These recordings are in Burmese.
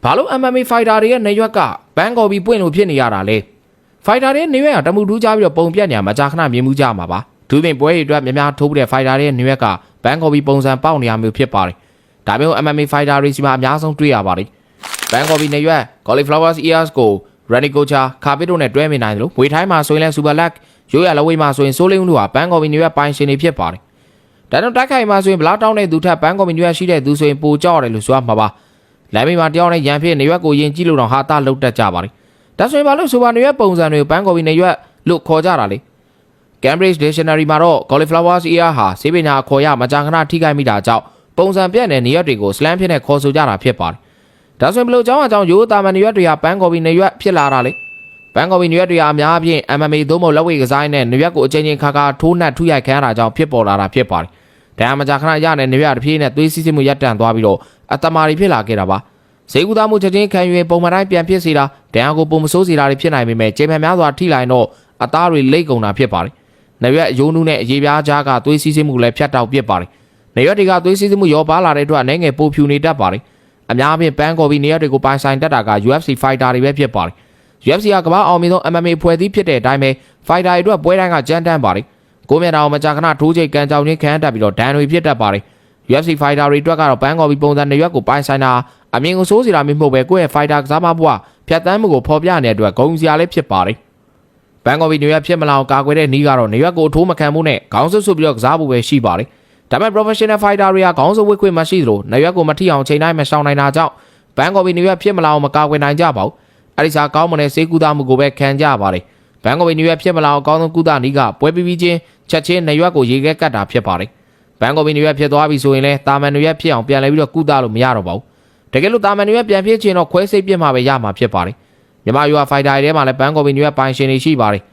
ဘာလို့ MMA fighter တွေရဲ့နေရွက်ကဘန်းကော်ပြီးပွင့်လို့ဖြစ်နေရတာလဲ fighter တွေနေရွက်ကတမှုထူးကြပြီးတော့ပုံပြက်နေမှာကြာခဏမြင်မှုကြမှာပါဒူးပင်ပွဲတွေအတွက်များထိုးတဲ့ fighter တွေရဲ့နေရွက်ကဘန်းကော်ပြီးပုံစံပေါက်နေရမျိုးဖြစ်ပါတယ်ဒါမျိုး MMA fighter တွေစီမှာအများဆုံးတွေ့ရပါတယ်ဘန်းကော်ပြီးနေရွက် cauliflowers ears ကို Randy Kocha ခါပစ်တို့နဲ့တွဲမိနိုင်တယ်လို့ဝေထိုင်းမှာဆိုရင်လဲ Super Luck ရိုးရလဝေးမှာဆိုရင်စိုးလင်းဦးတို့ဟာဘန်းကော်ပြီးနေရွက်ပိုင်ရှင်တွေဖြစ်ပါတယ်ဒါကြောင့်တိုက်ခိုက်မှာဆိုရင်ဘလောက်တောင်းတဲ့သူထက်ဘန်းကော်ပြီးနေရွက်ရှိတဲ့သူဆိုရင်ပိုကြောက်ရတယ်လို့ဆိုရမှာပါလမ်းမေးမှာတယောက်နဲ့ရန်ဖြစ်နေရွက်ကိုယဉ်ကြည့်လို့တော့ဟာတာလုတ်တက်ကြပါလိဒါဆိုရင်ဘာလို့ဆိုပါနေရွက်ပုံစံတွေကိုဘန်းကော်ပြီးနေရွက်လို့ခေါ်ကြတာလဲ Cambridge Dictionary မှာတော့ cauliflowers ear ဟာဆေးပညာအခေါ်ရမကြာခဏထိခိုက်မိတာကြောင့်ပုံစံပြက်တဲ့နေရွက်တွေကို slam ဖြစ်နဲ့ခေါ်ဆိုကြတာဖြစ်ပါတယ်ဒါဆိုရင်ဘလို့အကြောင်းအကြောင်းရိုးသားမနေရွက်တွေကဘန်းကော်ပြီးနေရွက်ဖြစ်လာတာလေဘန်းကော်ပြီးနေရွက်တွေအများအပြား MMA သို့မဟုတ်လက်ဝဲကစားတဲ့နေရွက်ကိုအချိန်ချင်းခါခါထိုးနှက်ထုရိုက်ခံရတာကြောင့်ဖြစ်ပေါ်လာတာဖြစ်ပါတယ်ဒါမှမကြာခဏရတဲ့နေရွက်တစ်ပြေးနဲ့သွေးစီးစစ်မှုရပ်တန့်သွားပြီးတော့အတမာတွေဖြစ်လာခဲ့တာပါဈေးကူသားမှုချက်ချင်းခံယူပုံမှန်တိုင်းပြန်ဖြစ်စေတာဒဏ်ရာကိုပုံမဆိုးစေတာတွေဖြစ်နိုင်ပေမဲ့ကျေမှန်များစွာထိလိုက်တော့အသားတွေလိမ့်ကုန်တာဖြစ်ပါတယ်နေရွက်အယိုးနူးနဲ့အရေးပြားကြားကသွေးစီးစစ်မှုလည်းဖြတ်တောက်ပြစ်ပါတယ်နေရွက်တွေကသွေးစီးစစ်မှုရောပါလာတဲ့အတွက်အနေငယ်ပိုဖြူနေတတ်ပါတယ်အများအပြားပန်းကော်ပြီးနေရွက်တွေကိုပိုင်ဆိုင်တတ်တာက UFC fighter တွေပဲဖြစ်ပါတယ် UFC ကကမ္ဘာအောင်မြင်ဆုံး MMA ဖွဲ့စည်းဖြစ်တဲ့အတိုင်းပဲ fighter တွေအတွက်ပွဲတိုင်းကကြမ်းတမ်းပါတယ်ကိုမြတ်တော်မကြာခဏထိုးချိတ်ကန်ကြောင်ချင်းခံတတ်ပြီးတော့ဒဏ်တွေဖြစ်တတ်ပါတယ် UFC fighter တွေအတွက်ကတော့ပန်းကော်ပြီးပုံစံနေရွက်ကိုပိုင်ဆိုင်တာအမြင်ကိုစိုးစီတာမျိုးမဟုတ်ပဲကိုယ့်ရဲ့ fighter ကစားမဘွားဖြတ်တန်းမှုကိုဖော်ပြနေတဲ့အတွက်ဂုဏ်စရာလည်းဖြစ်ပါတယ်ဘန်းကော်ပြီးနေရွက်ဖြစ်မလာအောင်ကာကွယ်တဲ့နီးကတော့နေရွက်ကိုထိုးမခံမှုနဲ့ခေါင်းစွပ်ပြီးတော့ကစားဖို့ပဲရှိပါတယ်ဒါပေမဲ့ professional fighter တွေကခေါင်းစွပ်ဝစ်ခွင့်မရှိသလိုနေရွက်ကိုမထိအောင်ချိန်တိုင်းမရှောင်နိုင်တာကြောင့်ဘန်းကော်ပြီးနေရွက်ဖြစ်မလာအောင်မကာကွယ်နိုင်ကြပါဘူးအဲဒီစားကောင်းမွန်တဲ့စေကူတာမှုကိုပဲခံကြပါတယ်ဘန်းကော်ပြီးနေရွက်ဖြစ်မလာအောင်အကောင်းဆုံးကုသနီးကပွဲပြီးပြီးချင်းချက်ချင်းနေရွက်ကိုရေခဲကတ်တာဖြစ်ပါတယ်ဘန်းကော်ပြီးနေရွက်ဖြစ်သွားပြီဆိုရင်လည်းတာမန်နေရွက်ဖြစ်အောင်ပြန်လဲပြီးတော့ကုသလို့မရတော့ပါဘူးတကယ်လို့တာမန်နေရွက်ပြန်ဖြစ်ချင်တော့ခွဲစိတ်ပြစ်မှာပဲရမှာဖြစ်ပါတယ်မြန်မာရွာဖိုက်တာတွေထဲမှာလည်းဘန်းကော်ပြီးနေရွက်ပိုင်ရှင်တွေရှိပါတယ်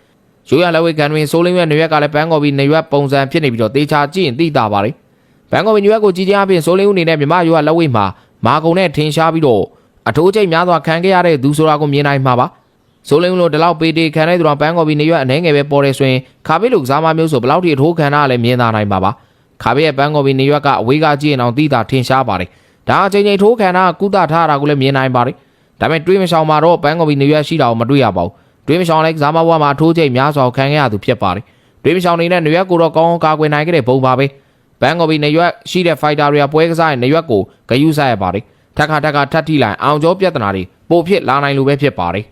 ရိုးရလက်ဝဲကန်တွင်စိုးလင်းရွက်နေရွက်ကလည်းဘန်းကော်ပြီးနေရွက်ပုံစံဖြစ်နေပြီးတော့တေချာကြည့်ရင်သိတာပါတယ်ဘန်းကော်ပြီးနေရွက်ကိုကြည်ကြအပြင်စိုးလင်းဦးအနေနဲ့မြန်မာရွာလက်ဝဲမှာမာကုံနဲ့ထင်ရှားပြီးတော့အထိုးချိတ်များစွာခံခဲ့ရတဲ့သူဆိုတာကိုမြင်နိုင်မှာပါစိုးလင်းဦးလို့ဒီလောက်ပေတေခံတဲ့သူတော်ဘန်းကော်ပြီးနေရွက်အနေငယ်ပဲပေါ်တယ်ဆိုရင်ခါဘေးလူကစားမမျိုးဆိုဘလောက်ထိအထိုးခံတာလည်းမြင်သာနိုင်ပါပါခါဘေးရဲ့ဘန်းကော်ပြီးနေရွက်ကအဝေးကကြည့်ရင်အောင်သိတာထင်ရှားပါတယ်ဒါအချိန်ချင်းထိုးခံတာကုသထားတာကိုလည်းမြင်နိုင်ပါတယ်ဒါပေမဲ့တွေးမရှောင်မှာတော့ဘန်းကော်ပြီးနေရွက်ရှိတာကိုမတွေ့ရပါဘူးတွေးမရှောင်လိုက်ကစားမဘွားမှာထိုးချိတ်များစွာခံခဲ့ရသူဖြစ်ပါတယ်တွေးမရှောင်နေတဲ့နေရွက်ကိုတော့ကောင်းကောင်းကာကွယ်နိုင်ခဲ့တဲ့ဘုံပါပဲဘန်းကော်ပြီးနေရွက်ရှိတဲ့ fighter တွေကပွဲကစားရင်နေရွက်ကိုဂယုစိုက်ရပါတယ်ထက်ခါထက်ထိလိုက်အောင်ကျော်ပြဿနာတွေပိုဖြစ်လာနိုင်လို့ပဲဖြစ်ပါတယ်